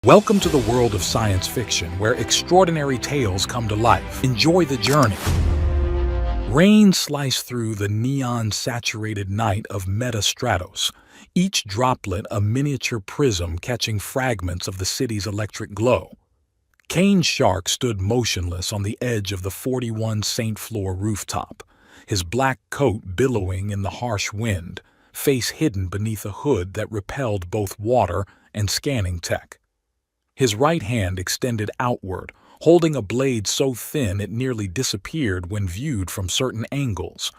Welcome to the world of science fiction, where extraordinary tales come to life. Enjoy the journey. Rain sliced through the neon-saturated night of Metastratos, each droplet a miniature prism catching fragments of the city's electric glow. Kane Shark stood motionless on the edge of the 41 St. Floor rooftop, his black coat billowing in the harsh wind, face hidden beneath a hood that repelled both water and scanning tech. His right hand extended outward, holding a blade so thin it nearly disappeared when viewed from certain angles.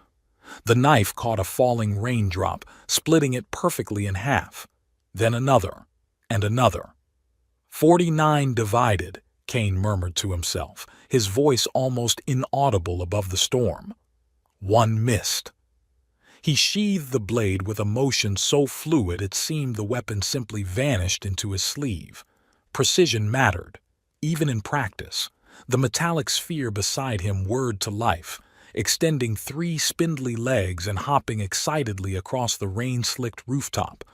The knife caught a falling raindrop, splitting it perfectly in half. Then another, and another. 49 divided, Kane murmured to himself, his voice almost inaudible above the storm. One missed. He sheathed the blade with a motion so fluid it seemed the weapon simply vanished into his sleeve. Precision mattered, even in practice. The metallic sphere beside him whirred to life, extending 3 spindly legs and hopping excitedly across the rain-slicked rooftop.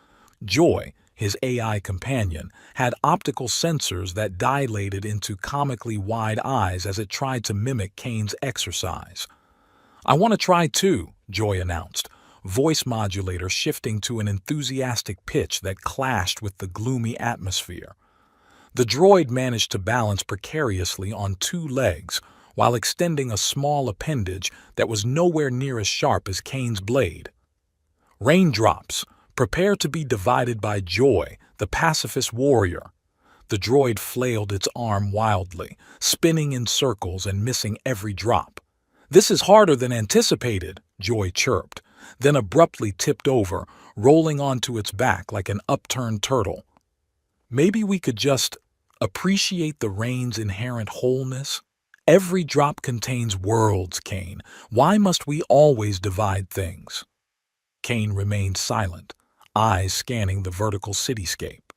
Joy, his AI companion, had optical sensors that dilated into comically wide eyes as it tried to mimic Kane's exercise. "I want to try too," Joy announced, voice modulator shifting to an enthusiastic pitch that clashed with the gloomy atmosphere. The droid managed to balance precariously on 2 legs while extending a small appendage that was nowhere near as sharp as Kane's blade. Raindrops, prepare to be divided by Joy, the pacifist warrior. The droid flailed its arm wildly, spinning in circles and missing every drop. "This is harder than anticipated," Joy chirped, then abruptly tipped over, rolling onto its back like an upturned turtle. "Maybe we could just appreciate the rain's inherent wholeness? Every drop contains worlds, Kane. Why must we always divide things?" Kane remained silent, eyes scanning the vertical cityscape.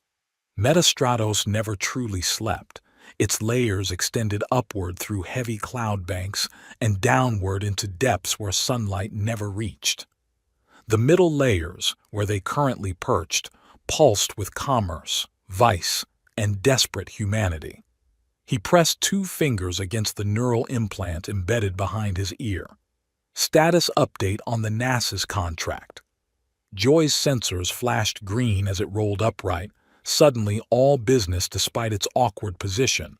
Metastratos never truly slept. Its layers extended upward through heavy cloud banks and downward into depths where sunlight never reached. The middle layers, where they currently perched, pulsed with commerce, vice, and desperate humanity. He pressed 2 fingers against the neural implant embedded behind his ear. Status update on the NASA's contract. Joy's sensors flashed green as it rolled upright, suddenly all business despite its awkward position.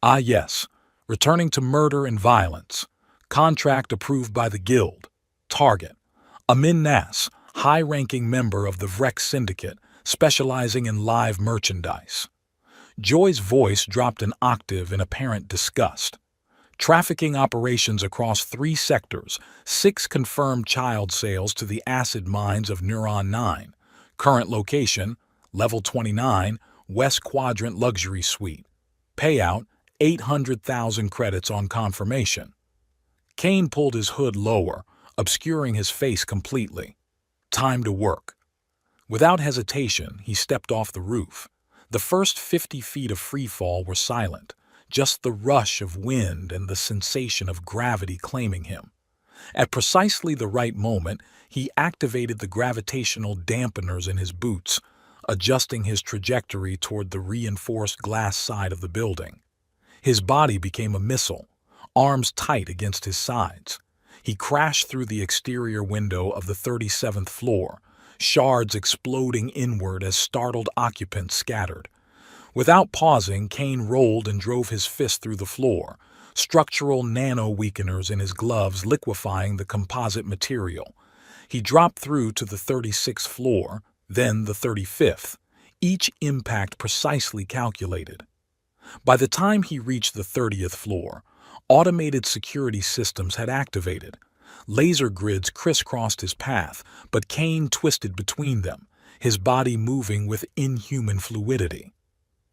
"Ah yes, returning to murder and violence. Contract approved by the Guild. Target: Amin Nas, high-ranking member of the Vrex Syndicate, specializing in live merchandise." Joy's voice dropped an octave in apparent disgust. "Trafficking operations across 3 sectors, 6 confirmed child sales to the acid mines of Neuron 9. Current location, Level 29, West Quadrant Luxury Suite. Payout, 800,000 credits on confirmation." Kane pulled his hood lower, obscuring his face completely. Time to work. Without hesitation, he stepped off the roof. The first 50 feet of freefall were silent, just the rush of wind and the sensation of gravity claiming him. At precisely the right moment, he activated the gravitational dampeners in his boots, adjusting his trajectory toward the reinforced glass side of the building. His body became a missile, arms tight against his sides. He crashed through the exterior window of the 37th floor, shards exploding inward as startled occupants scattered. Without pausing, Kane rolled and drove his fist through the floor, structural nano-weakeners in his gloves liquefying the composite material. He dropped through to the 36th floor, then the 35th, each impact precisely calculated. By the time he reached the 30th floor, automated security systems had activated. Laser grids crisscrossed his path, but Kane twisted between them, his body moving with inhuman fluidity.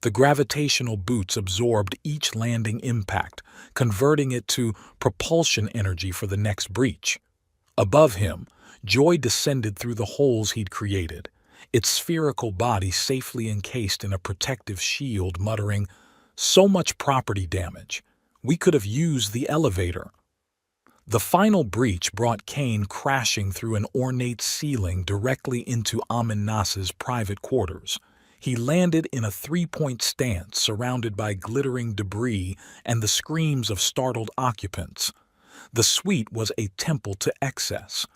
The gravitational boots absorbed each landing impact, converting it to propulsion energy for the next breach. Above him, Joy descended through the holes he'd created, its spherical body safely encased in a protective shield, muttering, "So much property damage. We could have used the elevator." The final breach brought Kane crashing through an ornate ceiling directly into Amin Nas's private quarters. He landed in a three-point stance surrounded by glittering debris and the screams of startled occupants. The suite was a temple to excess.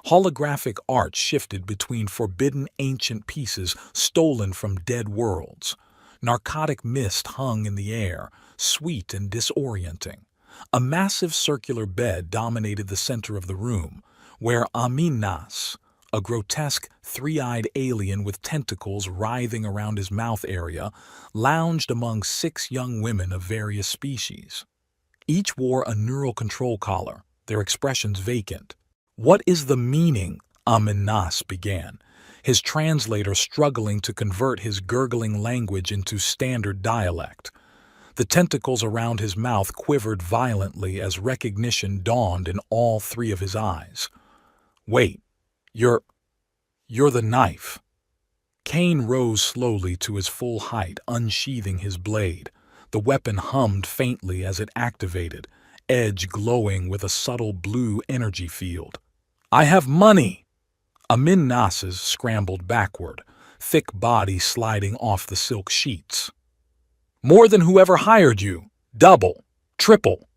Holographic art shifted between forbidden ancient pieces stolen from dead worlds. Narcotic mist hung in the air, sweet and disorienting. A massive circular bed dominated the center of the room, where Amin Nas, a grotesque, three-eyed alien with tentacles writhing around his mouth area, lounged among 6 young women of various species. Each wore a neural control collar, their expressions vacant. "What is the meaning?" Amin Nas began, his translator struggling to convert his gurgling language into standard dialect. The tentacles around his mouth quivered violently as recognition dawned in all 3 of his eyes. "Wait, you're the knife." Kane rose slowly to his full height, unsheathing his blade. The weapon hummed faintly as it activated, edge glowing with a subtle blue energy field. "I have money!" Amin Nas's scrambled backward, thick body sliding off the silk sheets. "More than whoever hired you. Double. Triple."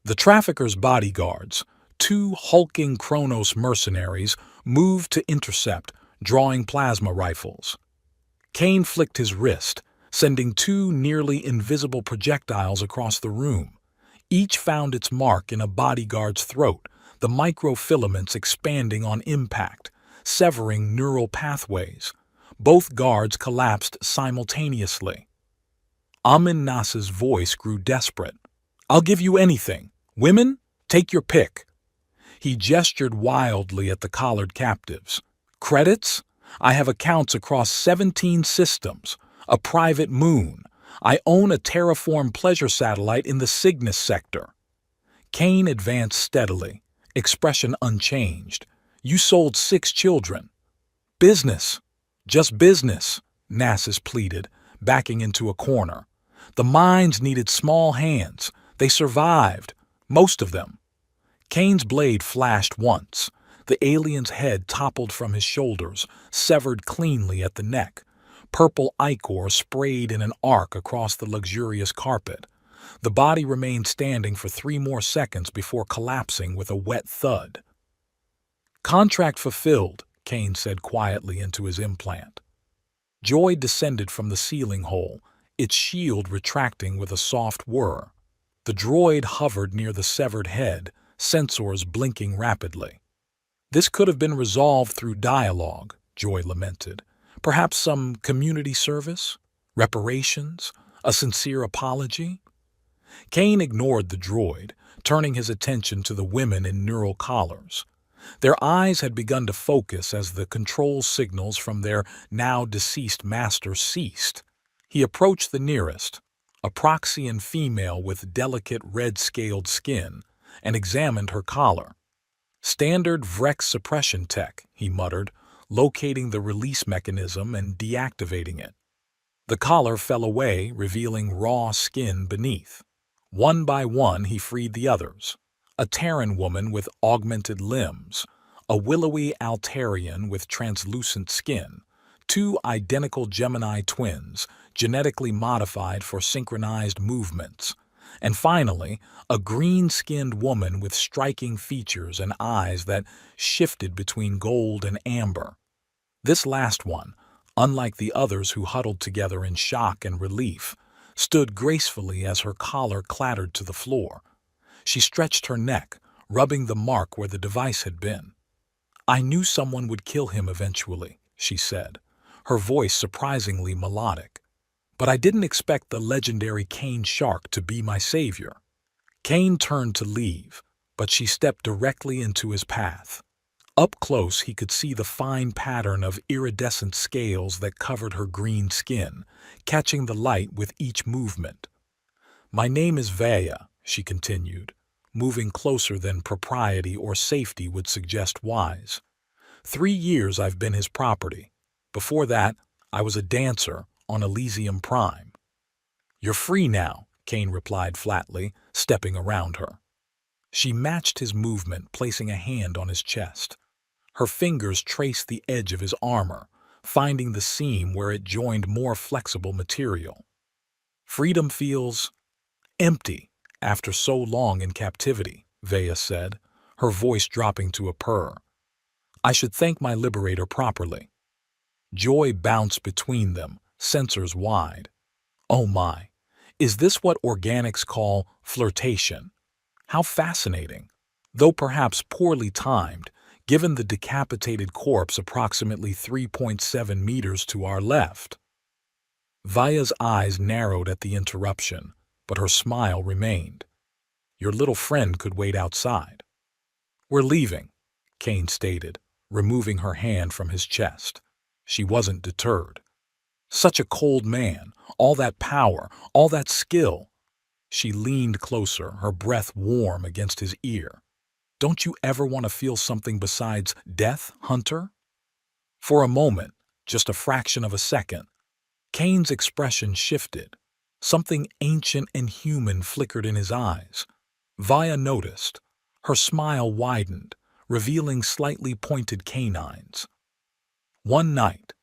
The trafficker's bodyguards, 2 hulking Kronos mercenaries, moved to intercept, drawing plasma rifles. Kane flicked his wrist, sending 2 nearly invisible projectiles across the room. Each found its mark in a bodyguard's throat, the microfilaments expanding on impact, severing neural pathways. Both guards collapsed simultaneously. Amin Nas's voice grew desperate. "I'll give you anything. Women, take your pick." He gestured wildly at the collared captives. "Credits? I have accounts across 17 systems, a private moon. I own a terraformed pleasure satellite in the Cygnus sector." Kane advanced steadily, expression unchanged. "You sold 6 children." "Business. Just business," Nassus pleaded, backing into a corner. "The mines needed small hands. They survived. Most of them." Kane's blade flashed once. The alien's head toppled from his shoulders, severed cleanly at the neck. Purple ichor sprayed in an arc across the luxurious carpet. The body remained standing for 3 more seconds before collapsing with a wet thud. "Contract fulfilled," Kane said quietly into his implant. Joy descended from the ceiling hole, its shield retracting with a soft whir. The droid hovered near the severed head, sensors blinking rapidly. "This could have been resolved through dialogue," Joy lamented. "Perhaps some community service? Reparations? A sincere apology?" Kane ignored the droid, turning his attention to the women in neural collars. Their eyes had begun to focus as the control signals from their now-deceased master ceased. He approached the nearest, a Proxian female with delicate red-scaled skin, and examined her collar. "Standard Vrex suppression tech," he muttered, locating the release mechanism and deactivating it. The collar fell away, revealing raw skin beneath. One by one he freed the others. A Terran woman with augmented limbs, a willowy Altarian with translucent skin, 2 identical Gemini twins, genetically modified for synchronized movements, and finally, a green-skinned woman with striking features and eyes that shifted between gold and amber. This last one, unlike the others who huddled together in shock and relief, stood gracefully as her collar clattered to the floor. She stretched her neck, rubbing the mark where the device had been. "I knew someone would kill him eventually," she said, her voice surprisingly melodic. "But I didn't expect the legendary Kane Shark to be my savior." Kane turned to leave, but she stepped directly into his path. Up close he could see the fine pattern of iridescent scales that covered her green skin, catching the light with each movement. "My name is Vaya," she continued, moving closer than propriety or safety would suggest wise. 3 years I've been his property. Before that, I was a dancer on Elysium Prime." "You're free now," Kane replied flatly, stepping around her. She matched his movement, placing a hand on his chest. Her fingers traced the edge of his armor, finding the seam where it joined more flexible material. Freedom feels empty after so long in captivity, Vea said, her voice dropping to a purr. I should thank my liberator properly. Joy bounced between them, sensors wide. Oh my, is this what organics call flirtation? How fascinating, though perhaps poorly timed, given the decapitated corpse approximately 3.7 meters to our left. Vaya's eyes narrowed at the interruption, but her smile remained. Your little friend could wait outside. We're leaving, Kane stated, removing her hand from his chest. She wasn't deterred. Such a cold man, all that power, all that skill. She leaned closer, her breath warm against his ear. Don't you ever want to feel something besides death, Hunter? For a moment, just a fraction of a second, Kane's expression shifted. Something ancient and human flickered in his eyes. Vaya noticed. Her smile widened, revealing slightly pointed canines. One night,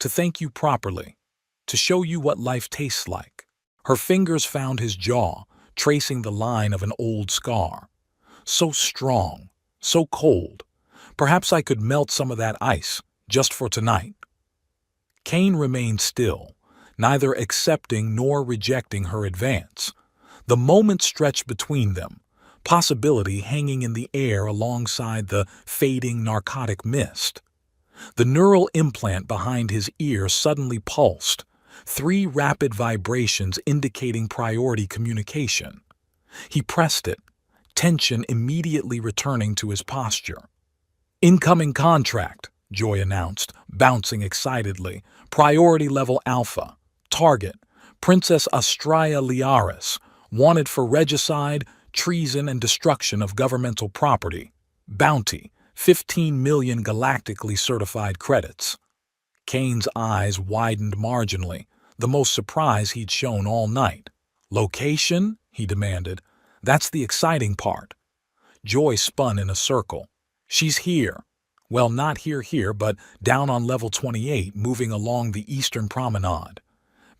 to thank you properly, to show you what life tastes like. Her fingers found his jaw, tracing the line of an old scar. So strong, so cold. Perhaps I could melt some of that ice, just for tonight. Kane remained still, neither accepting nor rejecting her advance. The moment stretched between them, possibility hanging in the air alongside the fading narcotic mist. The neural implant behind his ear suddenly pulsed, 3 rapid vibrations indicating priority communication. He pressed it, tension immediately returning to his posture. Incoming contract, Joy announced, bouncing excitedly. Priority level Alpha. Target, Princess Astraea Liaris, wanted for regicide, treason, and destruction of governmental property. Bounty, 15 million galactically certified credits. Kane's eyes widened marginally, the most surprise he'd shown all night. Location? He demanded. That's the exciting part. Joy spun in a circle. She's here. Well, not here, but down on level 28, moving along the eastern promenade.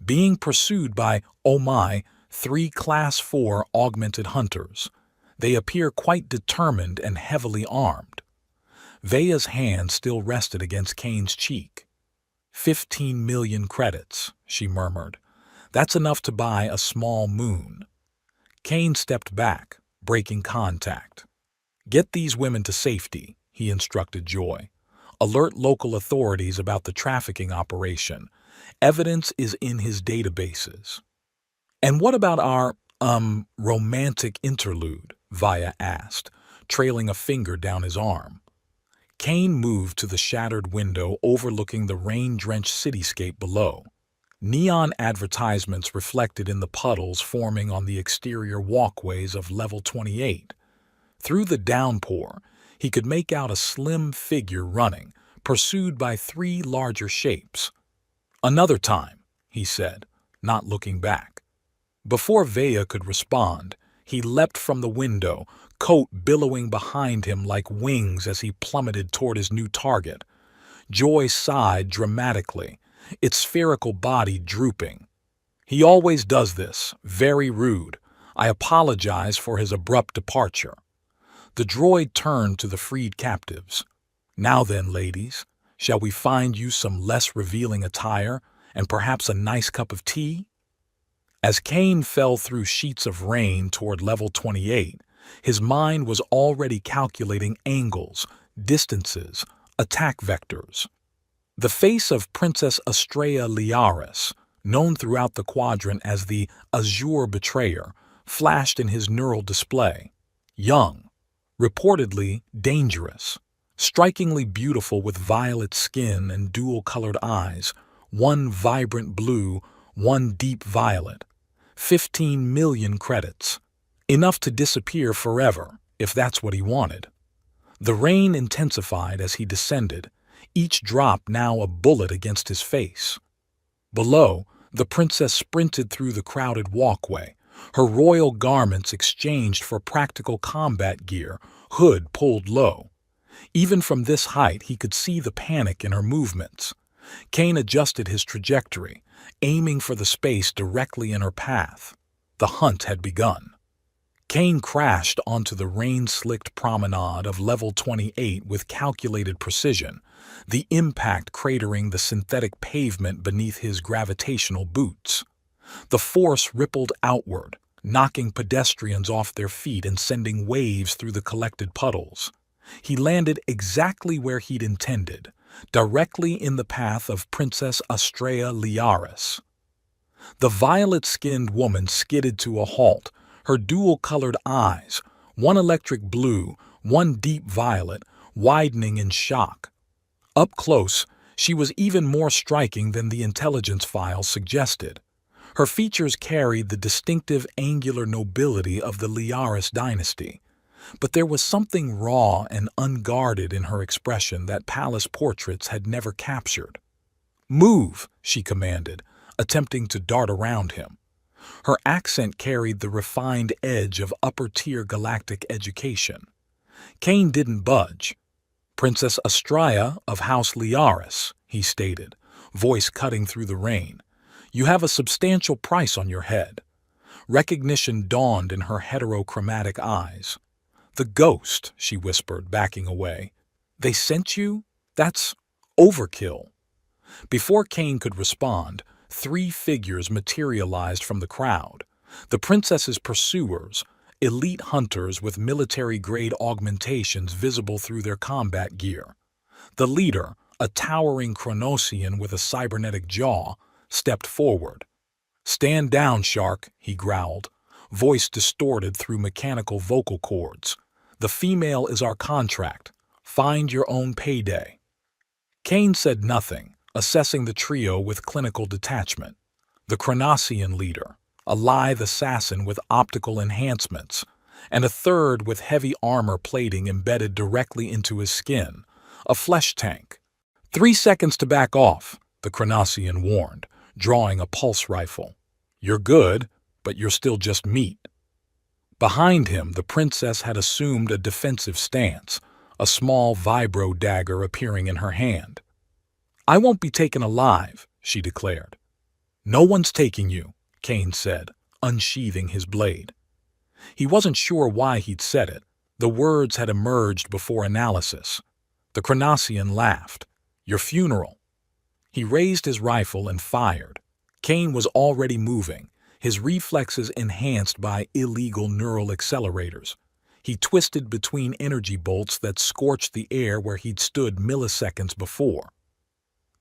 Being pursued by, oh my, 3 Class 4 augmented hunters. They appear quite determined and heavily armed. Vea's hand still rested against Kane's cheek. 15 million credits, she murmured. That's enough to buy a small moon. Kane stepped back, breaking contact. Get these women to safety, he instructed Joy. Alert local authorities about the trafficking operation. Evidence is in his databases. And what about our, romantic interlude? Vaya asked, trailing a finger down his arm. Kane moved to the shattered window overlooking the rain-drenched cityscape below. Neon advertisements reflected in the puddles forming on the exterior walkways of level 28. Through the downpour, he could make out a slim figure running, pursued by 3 larger shapes. Another time, he said, not looking back. Before Vea could respond, he leapt from the window, coat billowing behind him like wings as he plummeted toward his new target. Joy sighed dramatically, its spherical body drooping. He always does this, very rude. I apologize for his abrupt departure. The droid turned to the freed captives. Now then, ladies, shall we find you some less revealing attire and perhaps a nice cup of tea? As Kane fell through sheets of rain toward level 28, his mind was already calculating angles, distances, attack vectors. The face of Princess Astraea Liaris, known throughout the quadrant as the Azure Betrayer, flashed in his neural display. Young, reportedly dangerous, strikingly beautiful with violet skin and dual-colored eyes, one vibrant blue, one deep violet. 15 million credits. Enough to disappear forever, if that's what he wanted. The rain intensified as he descended, each drop now a bullet against his face. Below, the princess sprinted through the crowded walkway, her royal garments exchanged for practical combat gear, hood pulled low. Even from this height he could see the panic in her movements. Kane adjusted his trajectory, aiming for the space directly in her path. The hunt had begun. Kane crashed onto the rain-slicked promenade of level 28 with calculated precision, the impact cratering the synthetic pavement beneath his gravitational boots. The force rippled outward, knocking pedestrians off their feet and sending waves through the collected puddles. He landed exactly where he'd intended, directly in the path of Princess Estrella Liaris. The violet-skinned woman skidded to a halt, her dual-colored eyes, one electric blue, one deep violet, widening in shock. Up close, she was even more striking than the intelligence file suggested. Her features carried the distinctive angular nobility of the Liaris dynasty, but there was something raw and unguarded in her expression that palace portraits had never captured. "Move," she commanded, attempting to dart around him. Her accent carried the refined edge of upper-tier galactic education. Kane didn't budge. "Princess Estrella of House Liaris," he stated, voice cutting through the rain. "You have a substantial price on your head." Recognition dawned in her heterochromatic eyes. "The ghost," she whispered, backing away. "They sent you? That's overkill." Before Kane could respond, 3 figures materialized from the crowd. The princess's pursuers, elite hunters with military-grade augmentations visible through their combat gear. The leader, a towering Chronosian with a cybernetic jaw, stepped forward. "Stand down, Shark," he growled, voice distorted through mechanical vocal cords. "The female is our contract. Find your own payday." Kane said nothing, assessing the trio with clinical detachment. The Chronosian leader, a lithe assassin with optical enhancements, and a third with heavy armor plating embedded directly into his skin, a flesh tank. 3 seconds to back off," the Chronosian warned, drawing a pulse rifle. "You're good, but you're still just meat." Behind him, the princess had assumed a defensive stance, a small vibro dagger appearing in her hand. "I won't be taken alive," she declared. "No one's taking you," Kane said, unsheathing his blade. He wasn't sure why he'd said it. The words had emerged before analysis. The Chronosian laughed. "Your funeral." He raised his rifle and fired. Kane was already moving, his reflexes enhanced by illegal neural accelerators. He twisted between energy bolts that scorched the air where he'd stood milliseconds before.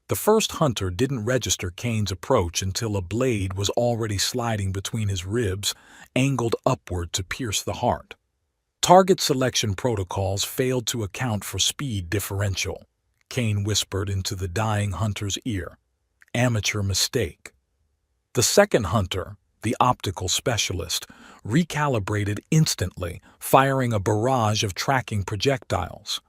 The first hunter didn't register Kane's approach until a blade was already sliding between his ribs, angled upward to pierce the heart. Target selection protocols failed to account for speed differential, Kane whispered into the dying hunter's ear. Amateur mistake. The second hunter, the optical specialist, recalibrated instantly, firing a barrage of tracking projectiles.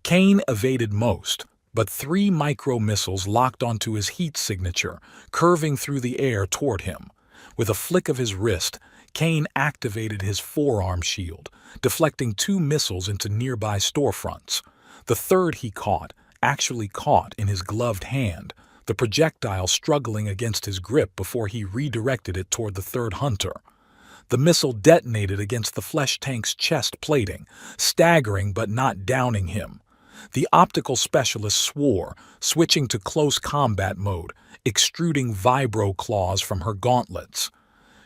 Kane evaded most, but 3 micro-missiles locked onto his heat signature, curving through the air toward him. With a flick of his wrist, Kane activated his forearm shield, deflecting 2 missiles into nearby storefronts. The third he actually caught in his gloved hand, the projectile struggling against his grip before he redirected it toward the third hunter. The missile detonated against the flesh tank's chest plating, staggering but not downing him. The optical specialist swore, switching to close combat mode, extruding vibro claws from her gauntlets.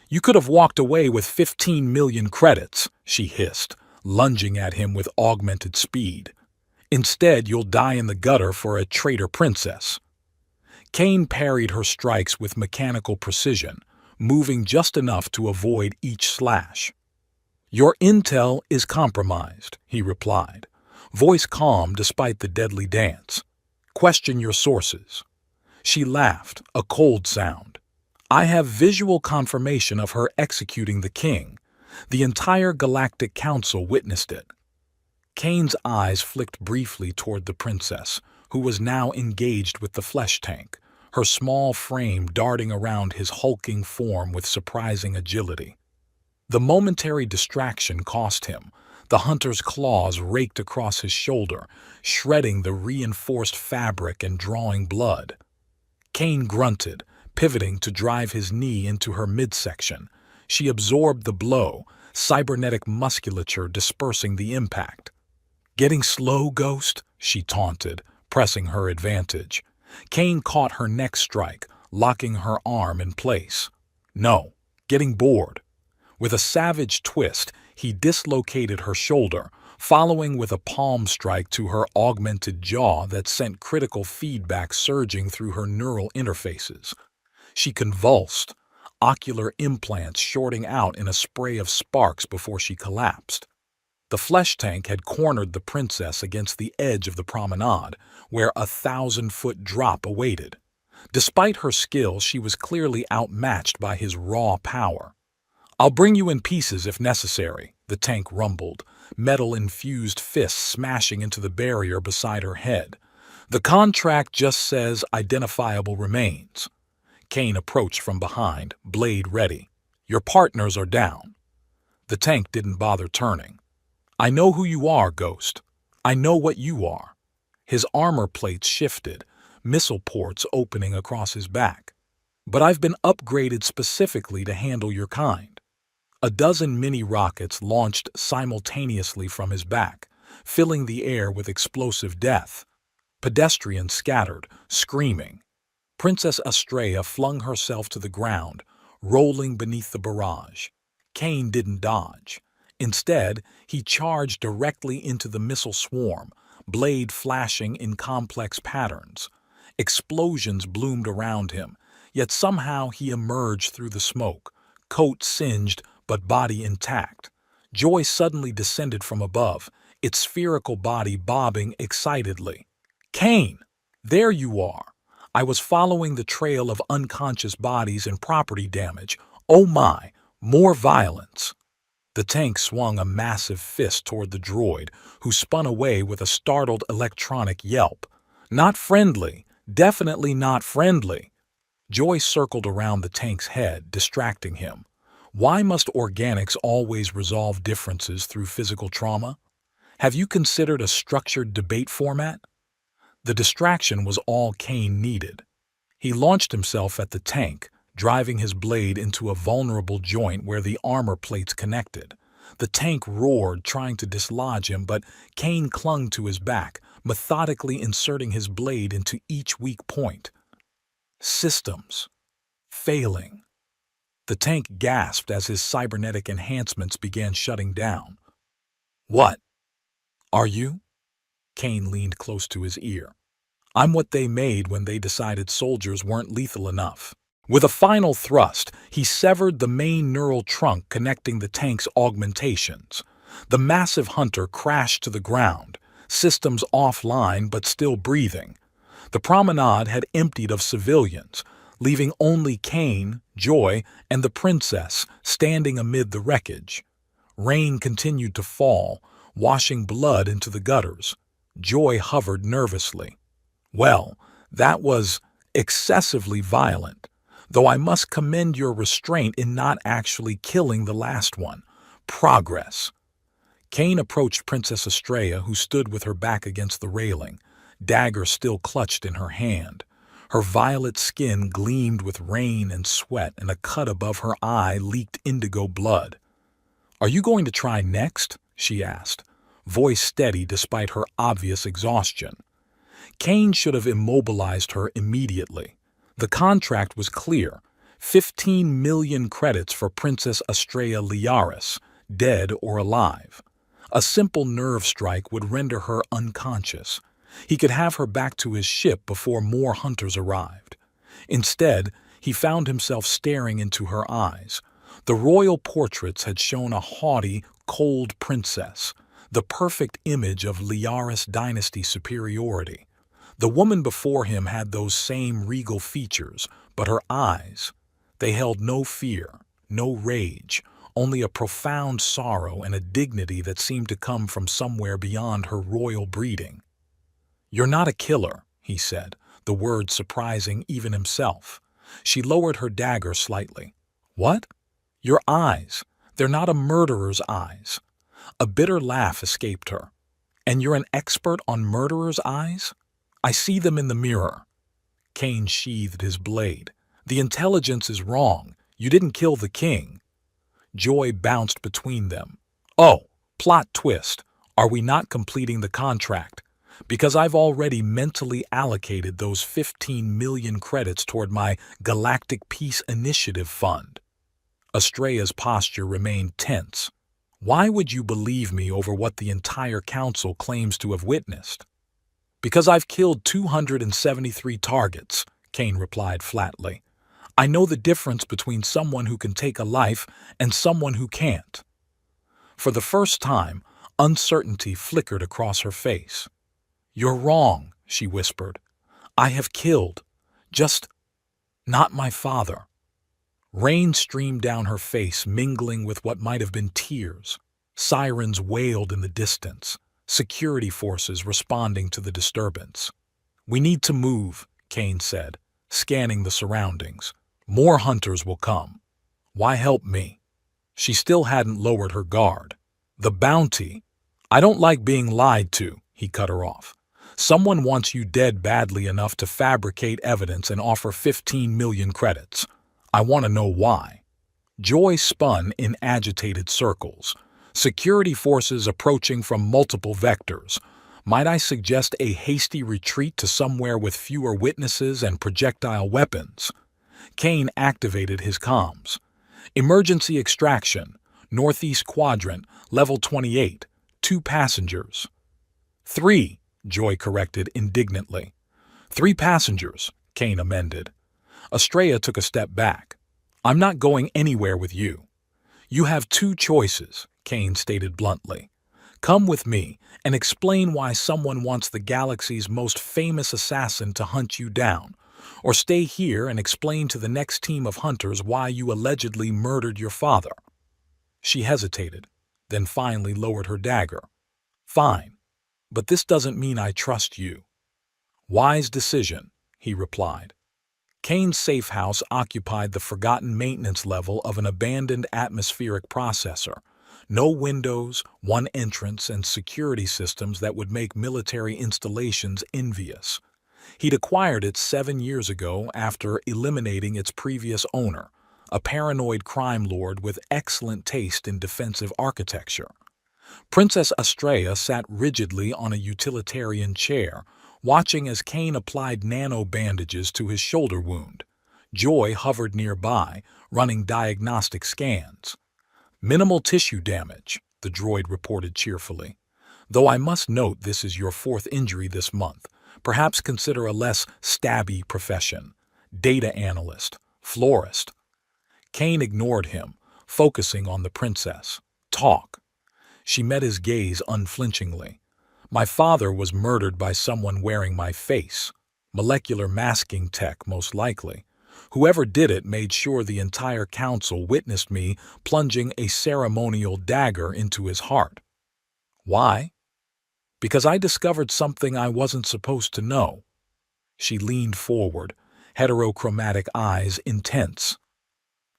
"You could have walked away with 15 million credits," she hissed, lunging at him with augmented speed. "Instead, you'll die in the gutter for a traitor princess." Kane parried her strikes with mechanical precision, moving just enough to avoid each slash. "Your intel is compromised," he replied, voice calm despite the deadly dance. "Question your sources." She laughed, a cold sound. "I have visual confirmation of her executing the king. The entire Galactic Council witnessed it." Kane's eyes flicked briefly toward the princess, who was now engaged with the flesh tank, her small frame darting around his hulking form with surprising agility. The momentary distraction cost him. The hunter's claws raked across his shoulder, shredding the reinforced fabric and drawing blood. Kane grunted, pivoting to drive his knee into her midsection. She absorbed the blow, cybernetic musculature dispersing the impact. "Getting slow, Ghost?" she taunted, pressing her advantage. Kane caught her next strike, locking her arm in place. "No, getting bored." With a savage twist, he dislocated her shoulder, following with a palm strike to her augmented jaw that sent critical feedback surging through her neural interfaces. She convulsed, ocular implants shorting out in a spray of sparks before she collapsed. The flesh tank had cornered the princess against the edge of the promenade, where a 1,000-foot drop awaited. Despite her skill, she was clearly outmatched by his raw power. "I'll bring you in pieces if necessary," the tank rumbled, metal-infused fists smashing into the barrier beside her head. "The contract just says identifiable remains." Kane approached from behind, blade ready. "Your partners are down." The tank didn't bother turning. "I know who you are, Ghost. I know what you are." His armor plates shifted, missile ports opening across his back. "But I've been upgraded specifically to handle your kind." A dozen mini-rockets launched simultaneously from his back, filling the air with explosive death. Pedestrians scattered, screaming. Princess Estrella flung herself to the ground, rolling beneath the barrage. Kane didn't dodge. Instead, he charged directly into the missile swarm, blade flashing in complex patterns. Explosions bloomed around him, yet somehow he emerged through the smoke, coat singed but body intact. Joy suddenly descended from above, its spherical body bobbing excitedly. "Kane! There you are! I was following the trail of unconscious bodies and property damage. Oh my, more violence!" The tank swung a massive fist toward the droid, who spun away with a startled electronic yelp. "Not friendly! Definitely not friendly!" Joy circled around the tank's head, distracting him. Why must organics always resolve differences through physical trauma? Have you considered a structured debate format? The distraction was all Kane needed. He launched himself at the tank, driving his blade into a vulnerable joint where the armor plates connected. The tank roared, trying to dislodge him, but Kane clung to his back, methodically inserting his blade into each weak point. Systems. Failing. The tank gasped as his cybernetic enhancements began shutting down. "What? Are you?" Kane leaned close to his ear. "I'm what they made when they decided soldiers weren't lethal enough." With a final thrust, he severed the main neural trunk connecting the tank's augmentations. The massive hunter crashed to the ground, systems offline but still breathing. The promenade had emptied of civilians, leaving only Kane, Joy, and the princess standing amid the wreckage. Rain continued to fall, washing blood into the gutters. Joy hovered nervously. "Well, that was excessively violent, though I must commend your restraint in not actually killing the last one. Progress." Kane approached Princess Estrella, who stood with her back against the railing, dagger still clutched in her hand. Her violet skin gleamed with rain and sweat, and a cut above her eye leaked indigo blood. "Are you going to try next?" she asked, voice steady despite her obvious exhaustion. Kane should have immobilized her immediately. The contract was clear: 15 million credits for Princess Estrella Liaris, dead or alive. A simple nerve strike would render her unconscious. He could have her back to his ship before more hunters arrived. Instead, he found himself staring into her eyes. The royal portraits had shown a haughty, cold princess, the perfect image of Liaris dynasty superiority. The woman before him had those same regal features, but her eyes, they held no fear, no rage, only a profound sorrow and a dignity that seemed to come from somewhere beyond her royal breeding. "You're not a killer," he said, the word surprising even himself. She lowered her dagger slightly. "What?" "Your eyes. They're not a murderer's eyes." A bitter laugh escaped her. "And you're an expert on murderers' eyes?" "I see them in the mirror." Kane sheathed his blade. The intelligence is wrong. You didn't kill the king. Joy bounced between them. Oh, plot twist. Are we not completing the contract? Because I've already mentally allocated those 15 million credits toward my Galactic Peace Initiative Fund. Estrella's posture remained tense. Why would you believe me over what the entire council claims to have witnessed? Because I've killed 273 targets, Kane replied flatly. I know the difference between someone who can take a life and someone who can't. For the first time, uncertainty flickered across her face. You're wrong, she whispered. I have killed. Just not my father. Rain streamed down her face, mingling with what might have been tears. Sirens wailed in the distance, security forces responding to the disturbance. We need to move, Kane said, scanning the surroundings. More hunters will come. Why help me? She still hadn't lowered her guard. The bounty. I don't like being lied to, he cut her off. Someone wants you dead badly enough to fabricate evidence and offer 15 million credits. I want to know why. Joy spun in agitated circles. Security forces approaching from multiple vectors. Might I suggest a hasty retreat to somewhere with fewer witnesses and projectile weapons? Kane activated his comms. Emergency extraction, northeast quadrant, level 28, 2 passengers. 3, Joy corrected indignantly. 3 passengers, Kane amended. Estrella took a step back. I'm not going anywhere with you. You have 2 choices, Kane stated bluntly. Come with me and explain why someone wants the galaxy's most famous assassin to hunt you down, or stay here and explain to the next team of hunters why you allegedly murdered your father. She hesitated, then finally lowered her dagger. Fine, but this doesn't mean I trust you. Wise decision, he replied. Kane's safe house occupied the forgotten maintenance level of an abandoned atmospheric processor. No windows, 1 entrance, and security systems that would make military installations envious. He'd acquired it 7 years ago after eliminating its previous owner, a paranoid crime lord with excellent taste in defensive architecture. Princess Estrella sat rigidly on a utilitarian chair, watching as Kane applied nano-bandages to his shoulder wound. Joy hovered nearby, running diagnostic scans. Minimal tissue damage, the droid reported cheerfully. Though I must note this is your 4th injury this month. Perhaps consider a less stabby profession. Data analyst, florist. Kane ignored him, focusing on the princess. Talk. She met his gaze unflinchingly. My father was murdered by someone wearing my face. Molecular masking tech, most likely. Whoever did it made sure the entire council witnessed me plunging a ceremonial dagger into his heart. Why? Because I discovered something I wasn't supposed to know. She leaned forward, heterochromatic eyes intense.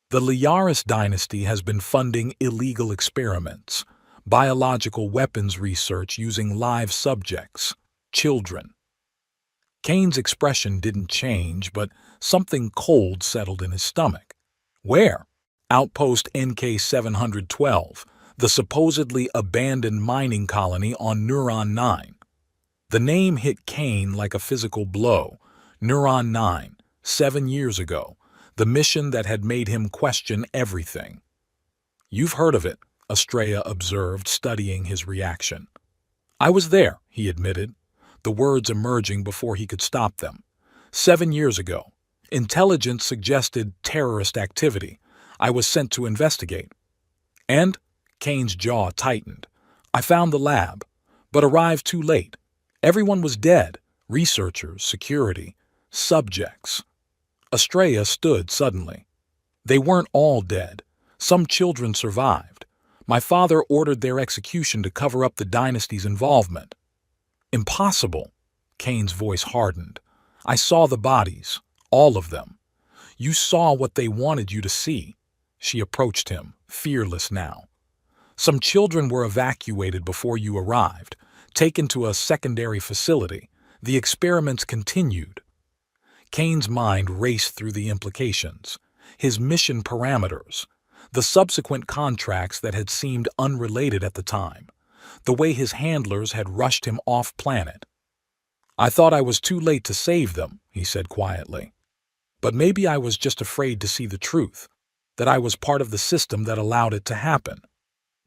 The Liaris dynasty has been funding illegal experiments, biological weapons research using live subjects, children. Kane's expression didn't change, but something cold settled in his stomach. Where? Outpost NK-712, the supposedly abandoned mining colony on Neuron 9. The name hit Kane like a physical blow. Neuron 9, 7 years ago, the mission that had made him question everything. You've heard of it, Estrella observed, studying his reaction. I was there, he admitted, the words emerging before he could stop them. 7 years ago. Intelligence suggested terrorist activity. I was sent to investigate. And? Kane's jaw tightened. I found the lab, but arrived too late. Everyone was dead. Researchers, security, subjects. Estrella stood suddenly. They weren't all dead. Some children survived. My father ordered their execution to cover up the dynasty's involvement. Impossible. Kane's voice hardened. I saw the bodies, all of them. You saw what they wanted you to see. She approached him, fearless now. Some children were evacuated before you arrived, taken to a secondary facility. The experiments continued. Kane's mind raced through the implications, his mission parameters, the subsequent contracts that had seemed unrelated at the time, the way his handlers had rushed him off-planet. "I thought I was too late to save them," he said quietly. "But maybe I was just afraid to see the truth, that I was part of the system that allowed it to happen."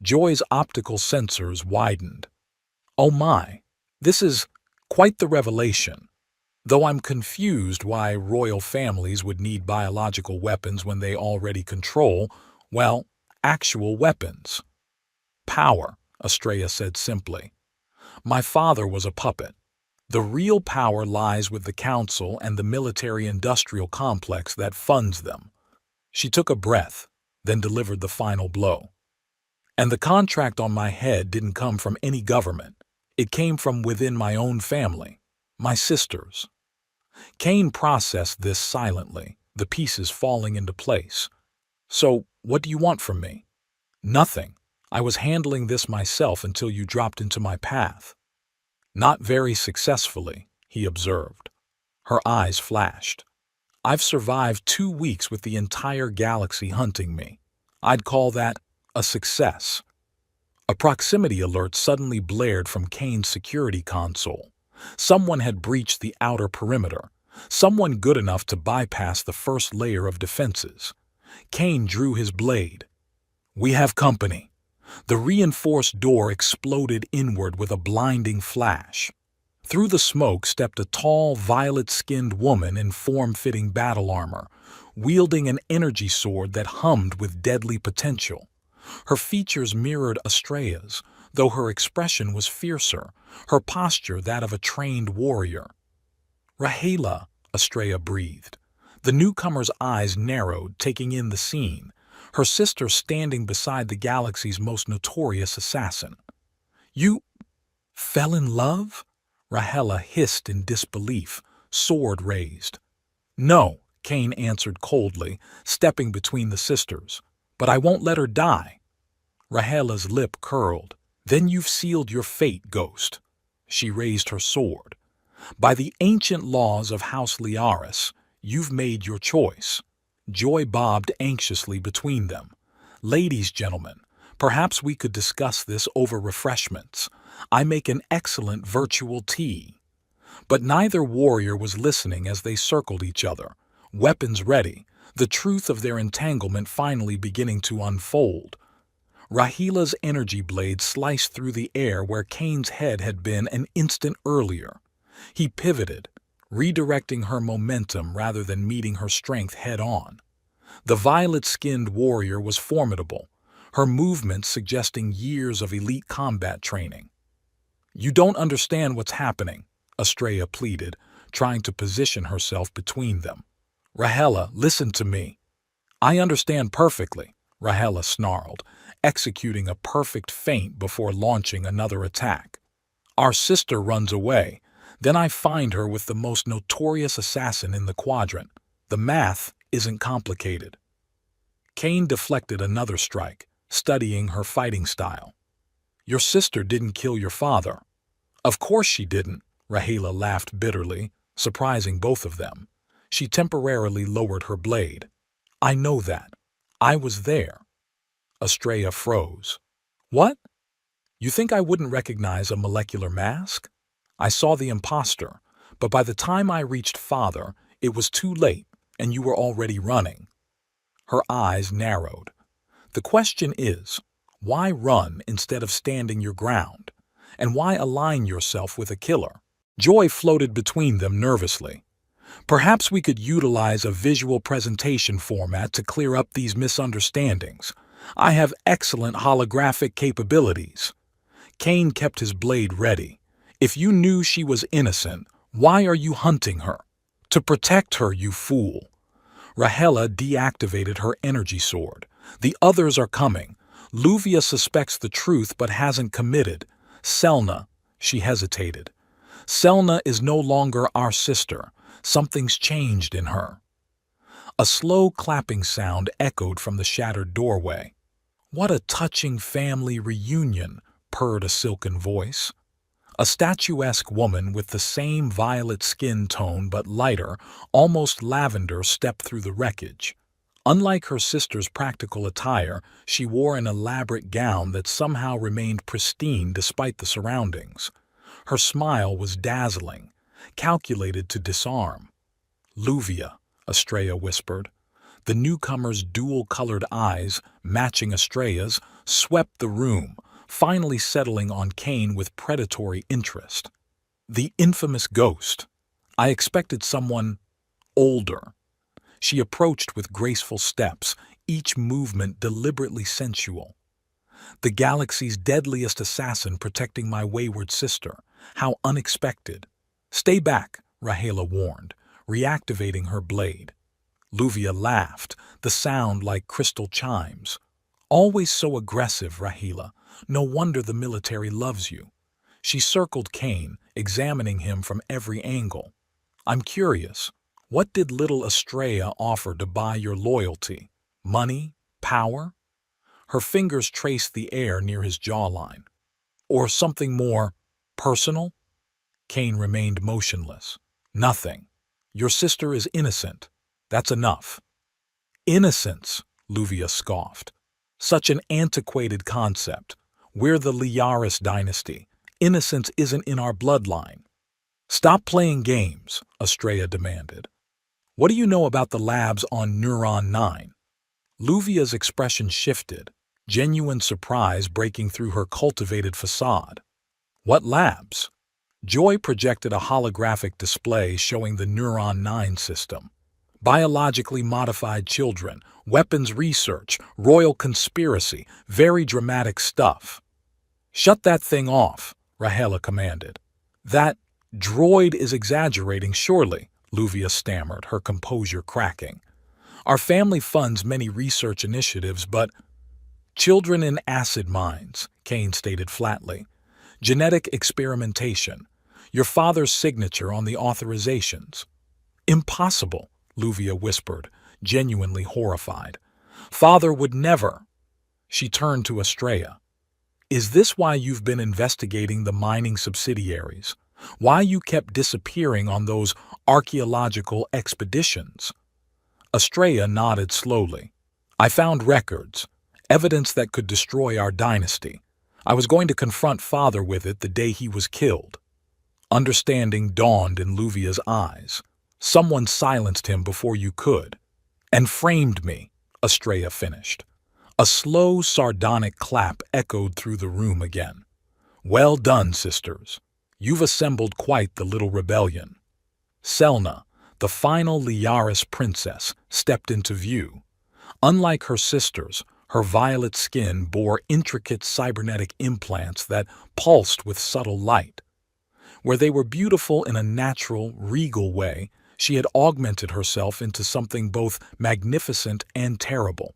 Joy's optical sensors widened. "Oh my, this is quite the revelation. Though I'm confused why royal families would need biological weapons when they already control, well, actual weapons." "Power," Estrella said simply. "My father was a puppet. The real power lies with the council and the military-industrial complex that funds them." She took a breath, then delivered the final blow. "And the contract on my head didn't come from any government. It came from within my own family, my sisters." Kane processed this silently, the pieces falling into place. "So, what do you want from me?" "Nothing. I was handling this myself until you dropped into my path." "Not very successfully," he observed. Her eyes flashed. "I've survived 2 weeks with the entire galaxy hunting me. I'd call that a success." A proximity alert suddenly blared from Kane's security console. Someone had breached the outer perimeter, someone good enough to bypass the first layer of defenses. Kane drew his blade. "We have company." The reinforced door exploded inward with a blinding flash. Through the smoke stepped a tall, violet-skinned woman in form-fitting battle armor, wielding an energy sword that hummed with deadly potential. Her features mirrored Estrella's, though her expression was fiercer, her posture that of a trained warrior. "Rahela," Estrella breathed. The newcomer's eyes narrowed, taking in the scene, her sister standing beside the galaxy's most notorious assassin. "You fell in love?" Rahela hissed in disbelief, sword raised. "No," Kane answered coldly, stepping between the sisters. "But I won't let her die." Rahela's lip curled. "Then you've sealed your fate, Ghost." She raised her sword. "By the ancient laws of House Liaris, you've made your choice." Joy bobbed anxiously between them. "Ladies, gentlemen, perhaps we could discuss this over refreshments. I make an excellent virtual tea." But neither warrior was listening as they circled each other, weapons ready, the truth of their entanglement finally beginning to unfold. Rahela's energy blade sliced through the air where Kane's head had been an instant earlier. He pivoted, redirecting her momentum rather than meeting her strength head-on. The violet-skinned warrior was formidable, her movements suggesting years of elite combat training. "You don't understand what's happening," Estrella pleaded, trying to position herself between them. "Rahela, listen to me." "I understand perfectly," Rahela snarled, executing a perfect feint before launching another attack. "Our sister runs away. Then I find her with the most notorious assassin in the quadrant. The math isn't complicated." Kane deflected another strike, studying her fighting style. "Your sister didn't kill your father." "Of course she didn't," Rahela laughed bitterly, surprising both of them. She temporarily lowered her blade. "I know that. I was there." Estrella froze. "What? You think I wouldn't recognize a molecular mask? I saw the imposter, but by the time I reached father, it was too late, and you were already running." Her eyes narrowed. "The question is, why run instead of standing your ground? And why align yourself with a killer?" Joy floated between them nervously. "Perhaps we could utilize a visual presentation format to clear up these misunderstandings. I have excellent holographic capabilities." Kane kept his blade ready. "If you knew she was innocent, why are you hunting her?" "To protect her, you fool." Rahela deactivated her energy sword. "The others are coming. Luvia suspects the truth but hasn't committed. Selna," she hesitated. "Selna is no longer our sister. Something's changed in her." A slow clapping sound echoed from the shattered doorway. "What a touching family reunion," purred a silken voice. A statuesque woman with the same violet skin tone but lighter, almost lavender, stepped through the wreckage. Unlike her sister's practical attire, she wore an elaborate gown that somehow remained pristine despite the surroundings. Her smile was dazzling, calculated to disarm. "Luvia," Estrella whispered. The newcomer's dual-colored eyes, matching Estrella's, swept the room, finally settling on Kane with predatory interest. The infamous ghost. I expected someone older. She approached with graceful steps, each movement deliberately sensual. The galaxy's deadliest assassin protecting my wayward sister. How unexpected. "Stay back," Rahela warned, reactivating her blade. Luvia laughed, the sound like crystal chimes. "Always so aggressive, Rahela. No wonder the military loves you." She circled Kane, examining him from every angle. "I'm curious. What did little Estrella offer to buy your loyalty? Money? Power?" Her fingers traced the air near his jawline. "Or something more personal?" Kane remained motionless. "Nothing. Your sister is innocent. That's enough." "Innocence," Luvia scoffed. "Such an antiquated concept. We're the Liaris dynasty. Innocence isn't in our bloodline." "Stop playing games," Estrella demanded. "What do you know about the labs on Neuron 9? Luvia's expression shifted, genuine surprise breaking through her cultivated facade. "What labs?" Joy projected a holographic display showing the Neuron 9 system. "Biologically modified children, weapons research, royal conspiracy, very dramatic stuff." "Shut that thing off," Rahela commanded. "That droid is exaggerating, surely," Luvia stammered, her composure cracking. "Our family funds many research initiatives, but—" "Children in acid mines," Kane stated flatly. "Genetic experimentation. Your father's signature on the authorizations." "Impossible," Luvia whispered, genuinely horrified. "Father would never." She turned to Estrella. "Is this why you've been investigating the mining subsidiaries? Why you kept disappearing on those archaeological expeditions?" Estrella nodded slowly. "I found records, evidence that could destroy our dynasty. I was going to confront Father with it the day he was killed." Understanding dawned in Luvia's eyes. "Someone silenced him before you could." "And framed me," Estrella finished. A slow, sardonic clap echoed through the room again. "Well done, sisters. You've assembled quite the little rebellion." Selna, the final Liaris princess, stepped into view. Unlike her sisters, her violet skin bore intricate cybernetic implants that pulsed with subtle light. Where they were beautiful in a natural, regal way, she had augmented herself into something both magnificent and terrible.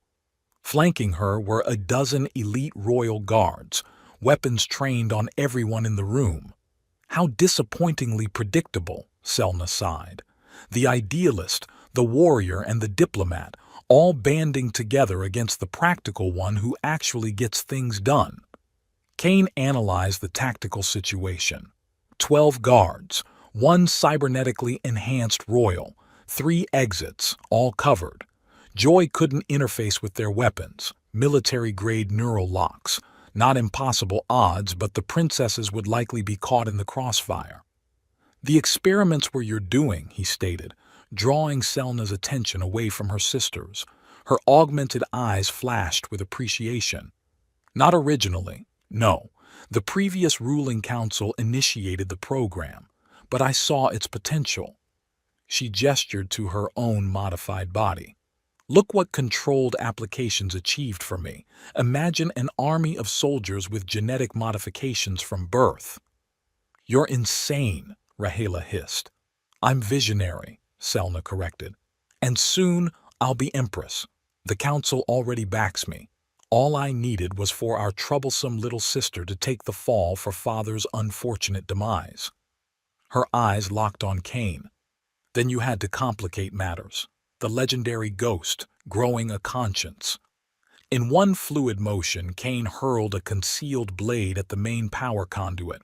Flanking her were a dozen elite royal guards, weapons trained on everyone in the room. "How disappointingly predictable," Selna sighed. "The idealist, the warrior, and the diplomat, all banding together against the practical one who actually gets things done." Kane analyzed the tactical situation. 12 guards, 1 cybernetically enhanced royal, 3 exits, all covered. Joy couldn't interface with their weapons, military-grade neural locks. Not impossible odds, but the princesses would likely be caught in the crossfire. "The experiments were your doing," he stated, drawing Selna's attention away from her sisters. Her augmented eyes flashed with appreciation. "Not originally, no. The previous ruling council initiated the program, but I saw its potential." She gestured to her own modified body. "Look what controlled applications achieved for me. Imagine an army of soldiers with genetic modifications from birth." "You're insane," Rahela hissed. "I'm visionary," Selna corrected. "And soon I'll be empress. The council already backs me. All I needed was for our troublesome little sister to take the fall for Father's unfortunate demise." Her eyes locked on Kane. "Then you had to complicate matters. The legendary ghost, growing a conscience." In one fluid motion, Kane hurled a concealed blade at the main power conduit.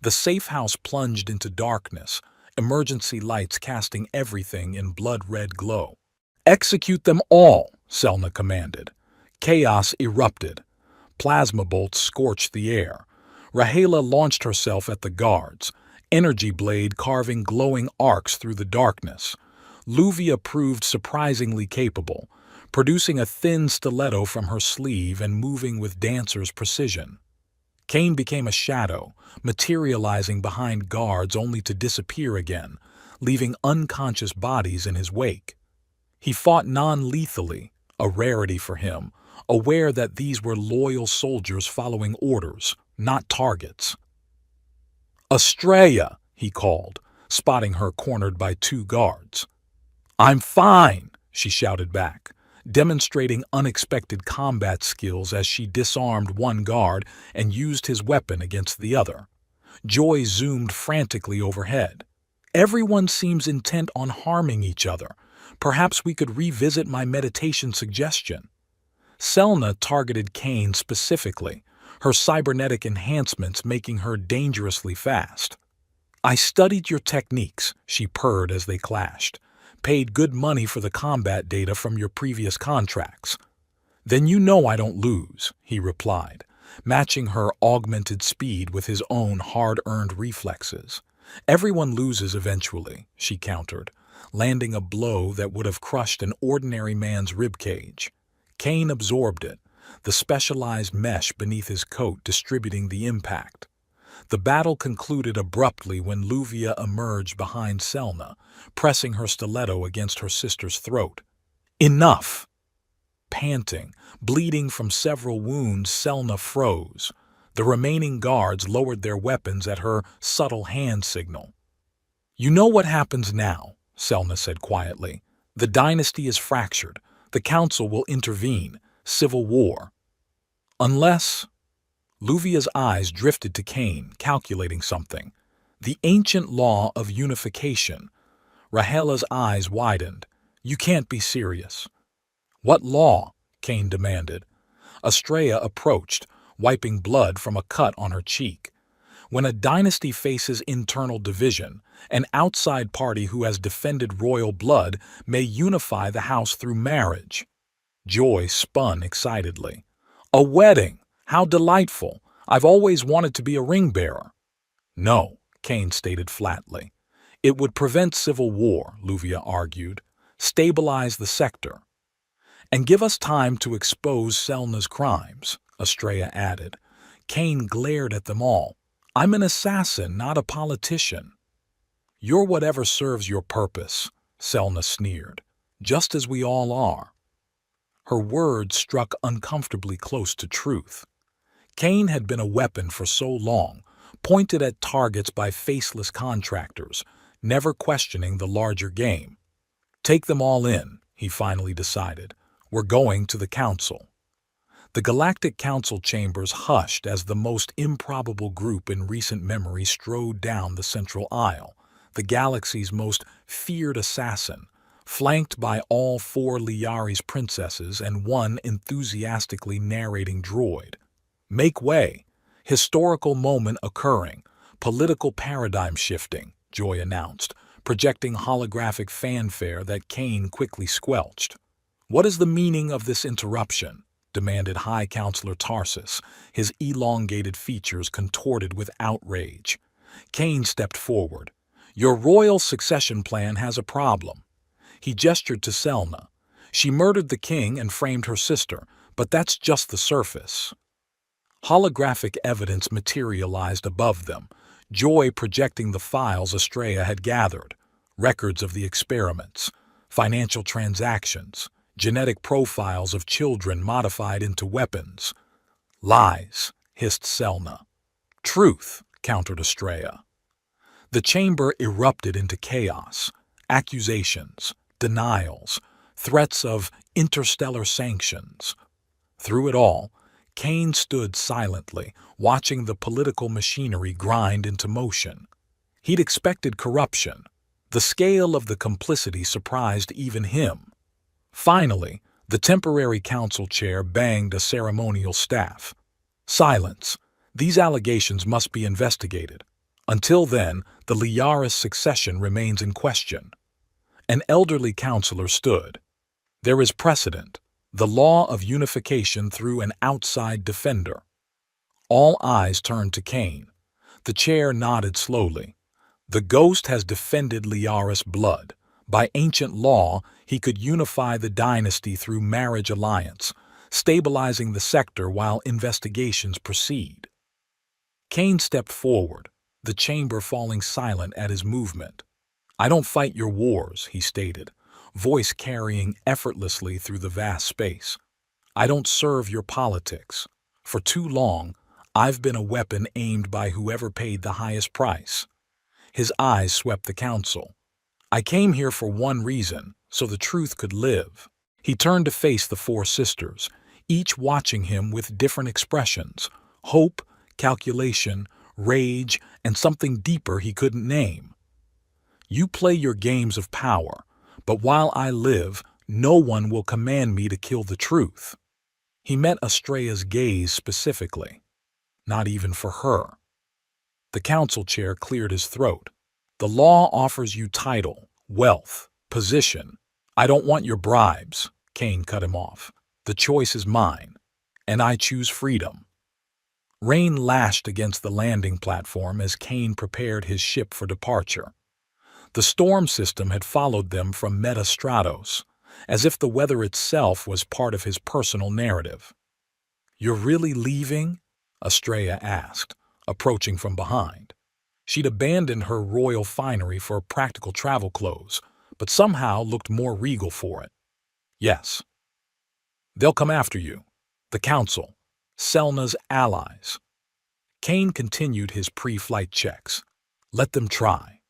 The safe house plunged into darkness, emergency lights casting everything in blood-red glow. "Execute them all," Selna commanded. Chaos erupted. Plasma bolts scorched the air. Rahela launched herself at the guards, energy blade carving glowing arcs through the darkness. Luvia proved surprisingly capable, producing a thin stiletto from her sleeve and moving with dancer's precision. Kane became a shadow, materializing behind guards only to disappear again, leaving unconscious bodies in his wake. He fought non-lethally, a rarity for him, aware that these were loyal soldiers following orders, not targets. "Estrella," he called, spotting her cornered by two guards. "I'm fine," she shouted back, demonstrating unexpected combat skills as she disarmed one guard and used his weapon against the other. Joy zoomed frantically overhead. "Everyone seems intent on harming each other. Perhaps we could revisit my meditation suggestion." Selna targeted Kane specifically, her cybernetic enhancements making her dangerously fast. "I studied your techniques," she purred as they clashed. "Paid good money for the combat data from your previous contracts." "Then you know I don't lose," he replied, matching her augmented speed with his own hard-earned reflexes. "Everyone loses eventually," she countered, landing a blow that would have crushed an ordinary man's ribcage. Kane absorbed it, the specialized mesh beneath his coat distributing the impact. The battle concluded abruptly when Luvia emerged behind Selna, pressing her stiletto against her sister's throat. "Enough!" Panting, bleeding from several wounds, Selna froze. The remaining guards lowered their weapons at her subtle hand signal. "You know what happens now," Selna said quietly. "The dynasty is fractured. The council will intervene. Civil war. Unless—" Luvia's eyes drifted to Kane, calculating something. "The ancient law of unification." Rahela's eyes widened. "You can't be serious." "What law?" Kane demanded. Estrella approached, wiping blood from a cut on her cheek. "When a dynasty faces internal division, an outside party who has defended royal blood may unify the house through marriage." Joy spun excitedly. "A wedding! How delightful! I've always wanted to be a ring-bearer." "No," Kane stated flatly. "It would prevent civil war," Luvia argued. "Stabilize the sector." "And give us time to expose Selna's crimes," Estrella added. Kane glared at them all. "I'm an assassin, not a politician." "You're whatever serves your purpose," Selna sneered. "Just as we all are." Her words struck uncomfortably close to truth. Kane had been a weapon for so long, pointed at targets by faceless contractors, never questioning the larger game. "Take them all in," he finally decided. "We're going to the council." The Galactic Council chambers hushed as the most improbable group in recent memory strode down the central aisle, the galaxy's most feared assassin, flanked by all four Liari's princesses and one enthusiastically narrating droid. "Make way! Historical moment occurring. Political paradigm shifting," Joy announced, projecting holographic fanfare that Kane quickly squelched. "What is the meaning of this interruption?" demanded High Counselor Tarsus, his elongated features contorted with outrage. Kane stepped forward. "Your royal succession plan has a problem." He gestured to Selna. "She murdered the king and framed her sister, but that's just the surface." Holographic evidence materialized above them, Joy projecting the files Estrella had gathered, records of the experiments, financial transactions, genetic profiles of children modified into weapons. "Lies," hissed Selna. "Truth," countered Estrella. The chamber erupted into chaos, accusations, denials, threats of interstellar sanctions. Through it all, Kane stood silently, watching the political machinery grind into motion. He'd expected corruption. The scale of the complicity surprised even him. Finally, the temporary council chair banged a ceremonial staff. "Silence. These allegations must be investigated." Until then, the Liaris succession remains in question. An elderly counselor stood. There is precedent, the law of unification through an outside defender. All eyes turned to Cain. The chair nodded slowly. The ghost has defended Liaris' blood. By ancient law, he could unify the dynasty through marriage alliance, stabilizing the sector while investigations proceed. Cain stepped forward, the chamber falling silent at his movement. "I don't fight your wars," he stated, voice carrying effortlessly through the vast space. "I don't serve your politics. For too long, I've been a weapon aimed by whoever paid the highest price." His eyes swept the council. "I came here for one reason, so the truth could live." He turned to face the four sisters, each watching him with different expressions: hope, calculation, rage, and something deeper he couldn't name. "You play your games of power, but while I live, no one will command me to kill the truth." He met Estrella's gaze specifically. Not even for her. The council chair cleared his throat. "The law offers you title, wealth, position. I don't want your bribes," Cain cut him off. "The choice is mine, and I choose freedom." Rain lashed against the landing platform as Cain prepared his ship for departure. The storm system had followed them from Metastratos, as if the weather itself was part of his personal narrative. "You're really leaving?" Estrella asked, approaching from behind. She'd abandoned her royal finery for practical travel clothes, but somehow looked more regal for it. "Yes. They'll come after you. The Council, Selna's allies." Cain continued his pre-flight checks. "Let them try."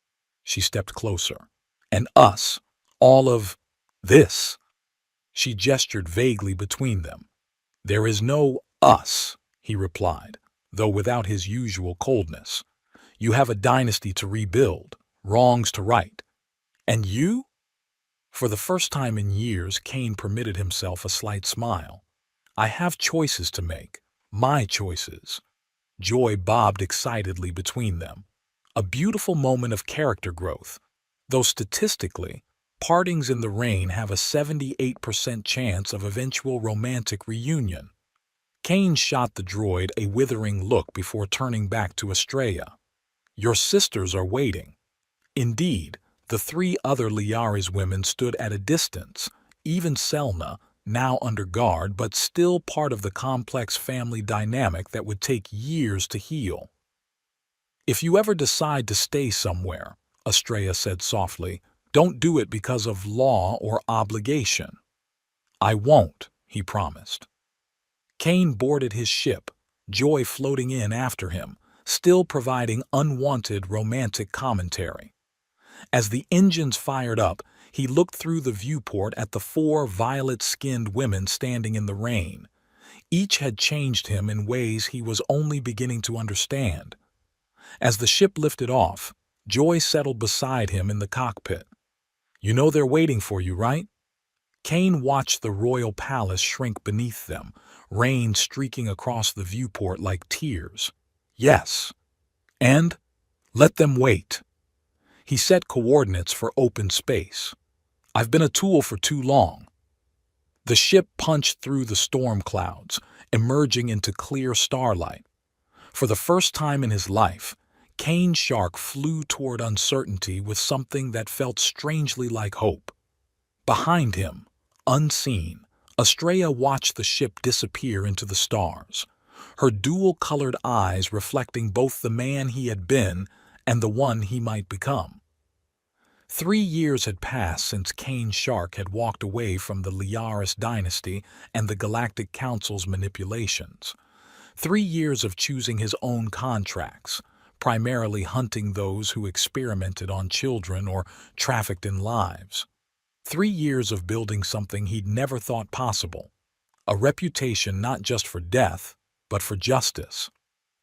She stepped closer. "And us, all of this." She gestured vaguely between them. "There is no us," he replied, though without his usual coldness. "You have a dynasty to rebuild, wrongs to right. And you?" For the first time in years, Cain permitted himself a slight smile. "I have choices to make. My choices." Joy bobbed excitedly between them. A beautiful moment of character growth, though statistically, partings in the rain have a 78% chance of eventual romantic reunion. Cain shot the droid a withering look before turning back to Estrella. "Your sisters are waiting." Indeed, the three other Liaris women stood at a distance, even Selna, now under guard but still part of the complex family dynamic that would take years to heal. "If you ever decide to stay somewhere," Estrella said softly, "don't do it because of law or obligation." "I won't," he promised. Cain boarded his ship, Joy floating in after him, still providing unwanted romantic commentary. As the engines fired up, he looked through the viewport at the four violet-skinned women standing in the rain. Each had changed him in ways he was only beginning to understand. As the ship lifted off, Joy settled beside him in the cockpit. "You know they're waiting for you, right?" Cain watched the royal palace shrink beneath them, rain streaking across the viewport like tears. "Yes. And let them wait." He set coordinates for open space. "I've been a tool for too long." The ship punched through the storm clouds, emerging into clear starlight. For the first time in his life, Cain Shark flew toward uncertainty with something that felt strangely like hope. Behind him, unseen, Estrella watched the ship disappear into the stars, her dual-colored eyes reflecting both the man he had been and the one he might become. 3 years had passed since Cain Shark had walked away from the Liaris dynasty and the Galactic Council's manipulations. 3 years of choosing his own contracts, primarily hunting those who experimented on children or trafficked in lives. 3 years of building something he'd never thought possible, a reputation not just for death, but for justice.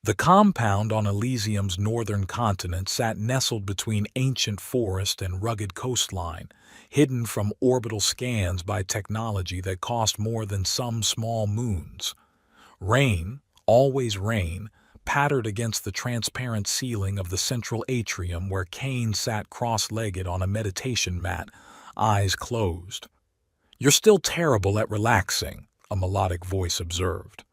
The compound on Elysium's northern continent sat nestled between ancient forest and rugged coastline, hidden from orbital scans by technology that cost more than some small moons. Rain, always rain, pattered against the transparent ceiling of the central atrium where Kane sat cross-legged on a meditation mat, eyes closed. "You're still terrible at relaxing," a melodic voice observed.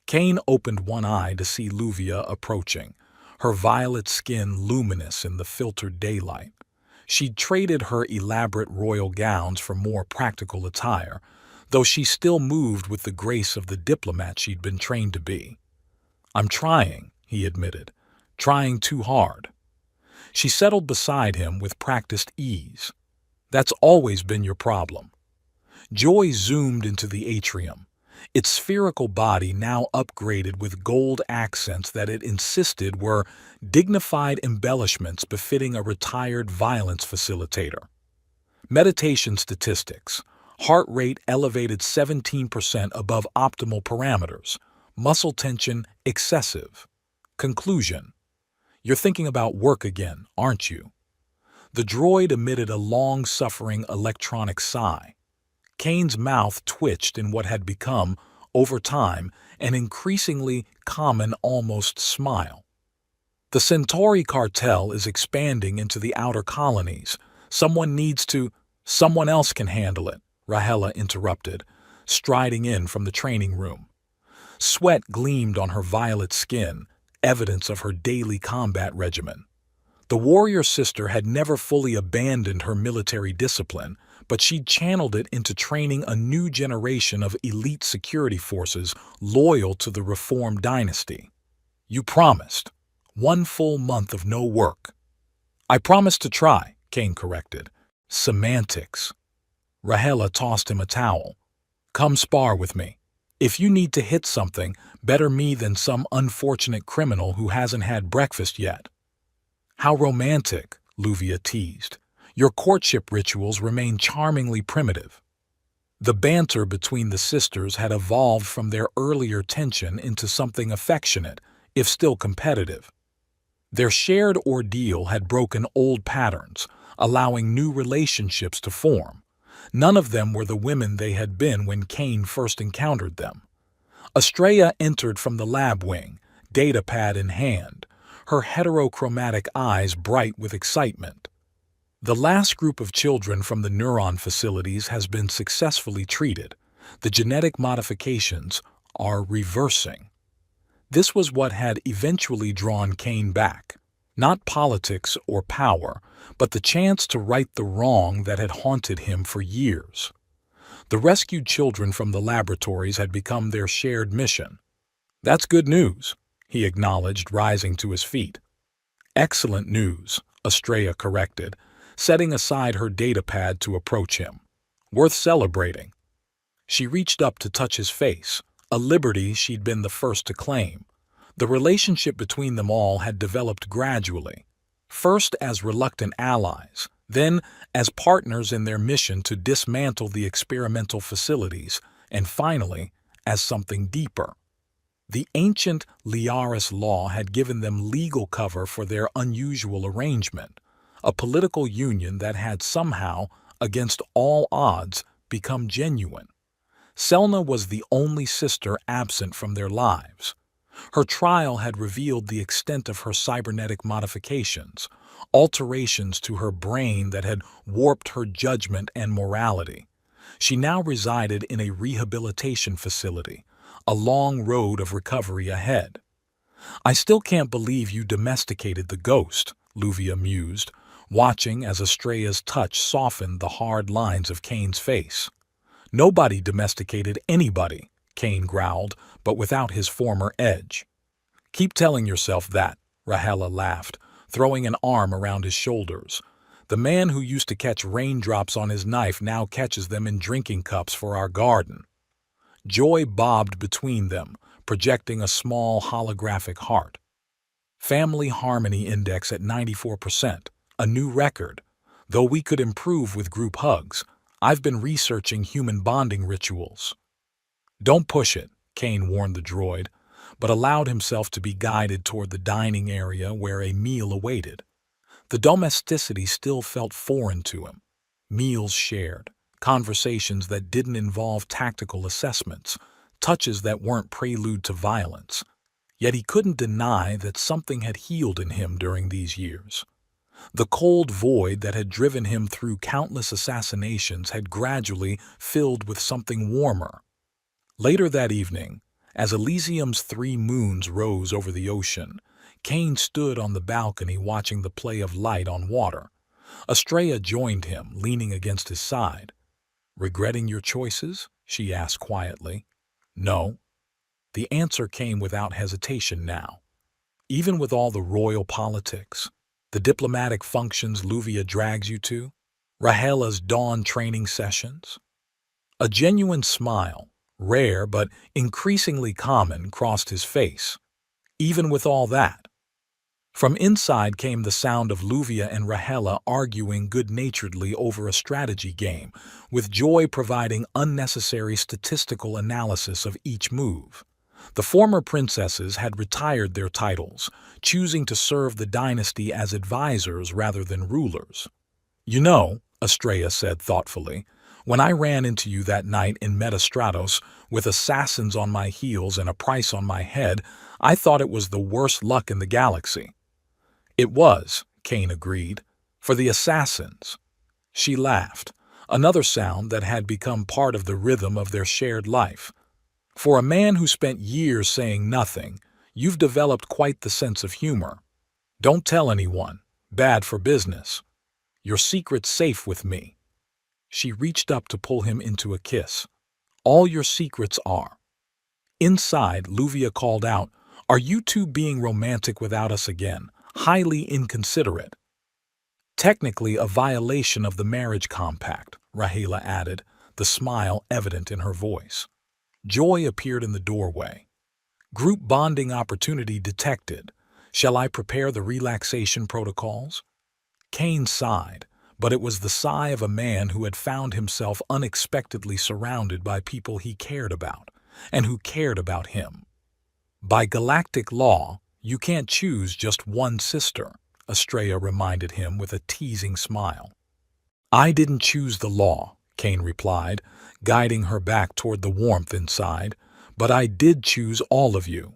Kane opened one eye to see Luvia approaching, her violet skin luminous in the filtered daylight. She'd traded her elaborate royal gowns for more practical attire, though she still moved with the grace of the diplomat she'd been trained to be. "I'm trying," he admitted, "trying too hard." She settled beside him with practiced ease. "That's always been your problem." Joy zoomed into the atrium, its spherical body now upgraded with gold accents that it insisted were dignified embellishments befitting a retired violence facilitator. Meditation statistics: heart rate elevated 17% above optimal parameters, muscle tension excessive. Conclusion: "You're thinking about work again, aren't you?" The droid emitted a long-suffering electronic sigh. Kane's mouth twitched in what had become, over time, an increasingly common almost smile. "The Centauri cartel is expanding into the outer colonies. Someone needs to—" "Someone else can handle it," Rahela interrupted, striding in from the training room. Sweat gleamed on her violet skin, evidence of her daily combat regimen. The warrior sister had never fully abandoned her military discipline, but she'd channeled it into training a new generation of elite security forces loyal to the Reform dynasty. "You promised. 1 full month of no work." "I promised to try," Kane corrected. "Semantics." Rahela tossed him a towel. "Come spar with me. If you need to hit something, better me than some unfortunate criminal who hasn't had breakfast yet." "How romantic," Luvia teased. "Your courtship rituals remain charmingly primitive." The banter between the sisters had evolved from their earlier tension into something affectionate, if still competitive. Their shared ordeal had broken old patterns, allowing new relationships to form. None of them were the women they had been when Kane first encountered them. Estrella entered from the lab wing, datapad in hand, her heterochromatic eyes bright with excitement. "The last group of children from the neuron facilities has been successfully treated. The genetic modifications are reversing." This was what had eventually drawn Kane back. Not politics or power, but the chance to right the wrong that had haunted him for years. The rescued children from the laboratories had become their shared mission. "That's good news," he acknowledged, rising to his feet. "Excellent news," Estrella corrected, setting aside her datapad to approach him. "Worth celebrating." She reached up to touch his face, a liberty she'd been the first to claim. The relationship between them all had developed gradually, first as reluctant allies, then as partners in their mission to dismantle the experimental facilities, and finally as something deeper. The ancient Liaris law had given them legal cover for their unusual arrangement, a political union that had somehow, against all odds, become genuine. Selna was the only sister absent from their lives. Her trial had revealed the extent of her cybernetic modifications, alterations to her brain that had warped her judgment and morality. She now resided in a rehabilitation facility, a long road of recovery ahead. "I still can't believe you domesticated the ghost," Luvia mused, watching as Estrella's touch softened the hard lines of Kane's face. "Nobody domesticated anybody," Kane growled, but without his former edge. "Keep telling yourself that," Rahela laughed, throwing an arm around his shoulders. "The man who used to catch raindrops on his knife now catches them in drinking cups for our garden." Joy bobbed between them, projecting a small holographic heart. "Family Harmony Index at 94%, a new record. Though we could improve with group hugs, I've been researching human bonding rituals." "Don't push it," Kane warned the droid, but allowed himself to be guided toward the dining area where a meal awaited. The domesticity still felt foreign to him. Meals shared, conversations that didn't involve tactical assessments, touches that weren't prelude to violence. Yet he couldn't deny that something had healed in him during these years. The cold void that had driven him through countless assassinations had gradually filled with something warmer. Later that evening, as Elysium's 3 moons rose over the ocean, Cain stood on the balcony watching the play of light on water. Estrella joined him, leaning against his side. "Regretting your choices?" she asked quietly. "No." The answer came without hesitation now. "Even with all the royal politics, the diplomatic functions Luvia drags you to, Rahela's dawn training sessions?" A genuine smile, rare but increasingly common, crossed his face. "Even with all that?" From inside came the sound of Luvia and Rahela arguing good-naturedly over a strategy game, with Joy providing unnecessary statistical analysis of each move. The former princesses had retired their titles, choosing to serve the dynasty as advisors rather than rulers. "You know," Estrella said thoughtfully, "when I ran into you that night in Metastratos with assassins on my heels and a price on my head, I thought it was the worst luck in the galaxy." "It was," Cain agreed, "for the assassins." She laughed, another sound that had become part of the rhythm of their shared life. "For a man who spent years saying nothing, you've developed quite the sense of humor. Don't tell anyone. Bad for business. Your secret's safe with me." She reached up to pull him into a kiss. "All your secrets are." Inside, Luvia called out, "Are you two being romantic without us again? Highly inconsiderate." "Technically a violation of the marriage compact," Rahela added, the smile evident in her voice. Joy appeared in the doorway. "Group bonding opportunity detected. Shall I prepare the relaxation protocols?" Cain sighed, but it was the sigh of a man who had found himself unexpectedly surrounded by people he cared about, and who cared about him. "By galactic law, you can't choose just one sister," Estrella reminded him with a teasing smile. "I didn't choose the law," Cain replied, guiding her back toward the warmth inside, "but I did choose all of you."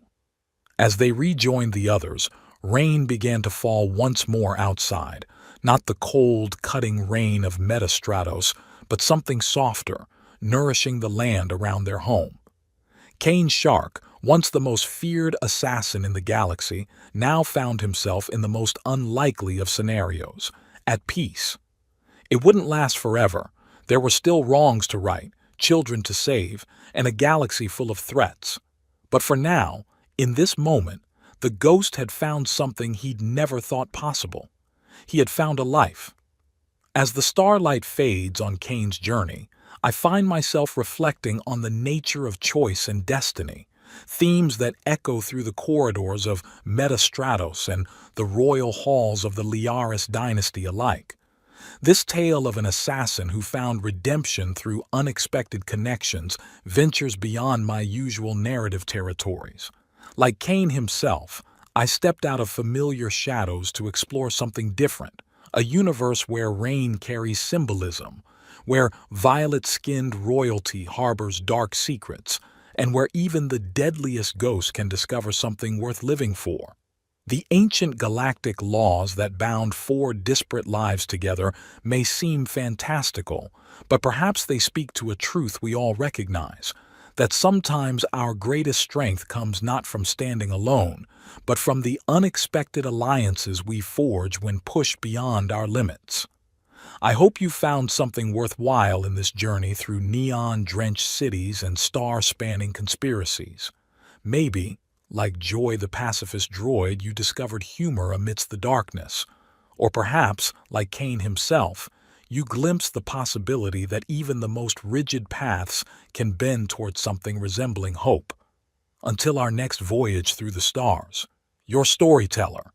As they rejoined the others, rain began to fall once more outside, not the cold, cutting rain of Metastratos, but something softer, nourishing the land around their home. Cain Shark, once the most feared assassin in the galaxy, now found himself in the most unlikely of scenarios, at peace. It wouldn't last forever. There were still wrongs to right, children to save, and a galaxy full of threats. But for now, in this moment, the ghost had found something he'd never thought possible. He had found a life. As the starlight fades on Cain's journey, I find myself reflecting on the nature of choice and destiny, themes that echo through the corridors of Metastratos and the royal halls of the Liaris dynasty alike. This tale of an assassin who found redemption through unexpected connections ventures beyond my usual narrative territories. Like Cain himself, I stepped out of familiar shadows to explore something different, a universe where rain carries symbolism, where violet-skinned royalty harbors dark secrets, and where even the deadliest ghost can discover something worth living for. The ancient galactic laws that bound 4 disparate lives together may seem fantastical, but perhaps they speak to a truth we all recognize, that sometimes our greatest strength comes not from standing alone, but from the unexpected alliances we forge when pushed beyond our limits. I hope you found something worthwhile in this journey through neon-drenched cities and star-spanning conspiracies. Maybe, like Joy the pacifist droid, you discovered humor amidst the darkness. Or perhaps, like Cain himself, you glimpsed the possibility that even the most rigid paths can bend towards something resembling hope. Until our next voyage through the stars, your storyteller,